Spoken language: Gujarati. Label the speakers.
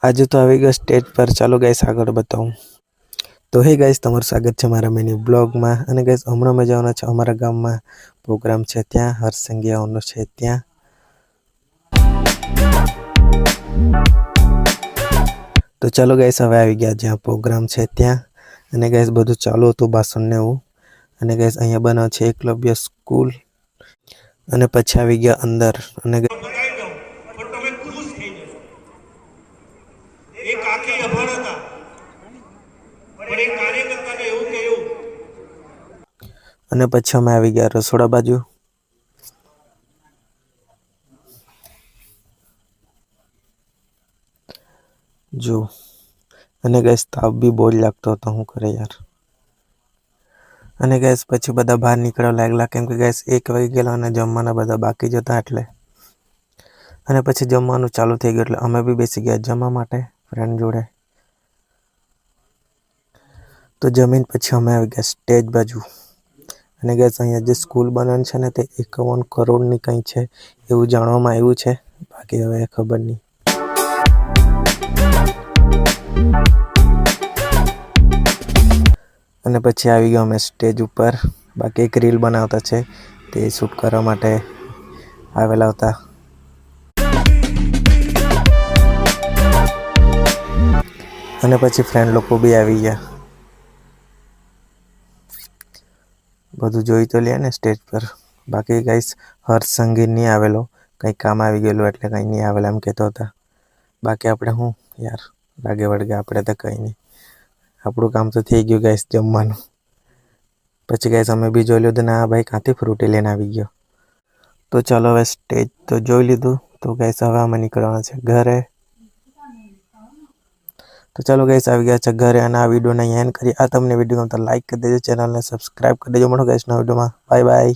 Speaker 1: આજે તો આવી ગયો સ્ટેજ પર। ચાલો ગાઈસ આગળ બતાવું। તો હે ગાઈસ, તમારું સ્વાગત છે મારા મિની બ્લોગમાં। અને ગાઈસ હમણાં મજા આવવાનો છે અમારા ગામમાં પ્રોગ્રામ છે, ત્યાં હર્ષ સંઘિયાઓનો છે ત્યાં। તો ચાલો ગાઈસ હવે આવી ગયા જ્યાં પ્રોગ્રામ છે ત્યાં। અને ગાઈસ બધું ચાલુ હતું ભાષણ ને એવું। અને ગાઈસ અહીંયા બનાવ છે એકલવ્ય સ્કૂલ। અને પછી આવી ગયા અંદર અને
Speaker 2: એક આખી અભણ હતા, પણ એક કાર્યકર્તાને એવું કહ્યું।
Speaker 1: અને પછી અમે આવી ગયા રસોડા બાજુ। જો અને ગાઈસ તાવ બી બહુ જ લાગતો હતો, હું કરે યાર। અને ગાઈસ પછી બધા બહાર નીકળવા લાગલા, કેમ કે ગાઈસ 1 વાગી ગયેલો અને જમવાના બધા બાકી જ હતા એટલે। અને પછી જમવાનું ચાલુ થઈ ગયું એટલે અમે બી બેસી ગયા જમવા માટે ફ્રેન્ડ જોડે। તો જમીન પછી અમે આવી ગયા સ્ટેજ બાજુ। અને ગાઈસ અહીંયા જે સ્કૂલ બનવાની છે ને તે 51 કરોડની કંઈ છે એવું જાણવામાં આવ્યું છે, બાકી હવે ખબર નહીં। અને પછી આવી ગયો અમે સ્ટેજ ઉપર। બાકી એક રીલ બનાવતા છે, તે શૂટ કરવા માટે આવેલા હતા। અને પછી ફ્રેન્ડ લોકો બી આવી ગયા। બધું જોઈ તો લે ને સ્ટેજ પર। બાકી ગાઈસ હર્ષ સંઘી નહીં આવેલો, કંઈ કામ આવી ગયેલું એટલે કંઈ નહીં આવેલા એમ કહેતો હતા। બાકી આપણે શું યાર, લાગે વળગે આપણે તો કંઈ નહીં, આપણું કામ તો થઈ ગયું ગાઈસ જમવાનું। પછી ગાઈસ અમે બી જોઈ લીધું ને આ ભાઈ ક્યાંથી ફ્રૂટી લઈને આવી ગયો। તો ચાલો હવે સ્ટેજ તો જોઈ લીધું, તો ગાઈસ હવે અમે નીકળવાના છે ઘરે। તો ચાલો ગાઈસ આવી ગયા છે ઘરે અને આ વિડીયોને અહીંયા એન્ડ કરીએ। આ તમને વિડીયો ગમતો લાઈક કરી દેજો, ચેનલને સબસ્ક્રાઇબ કરી દેજો। મળો ગાઈસ નવા વિડીયોમાં, બાય બાય।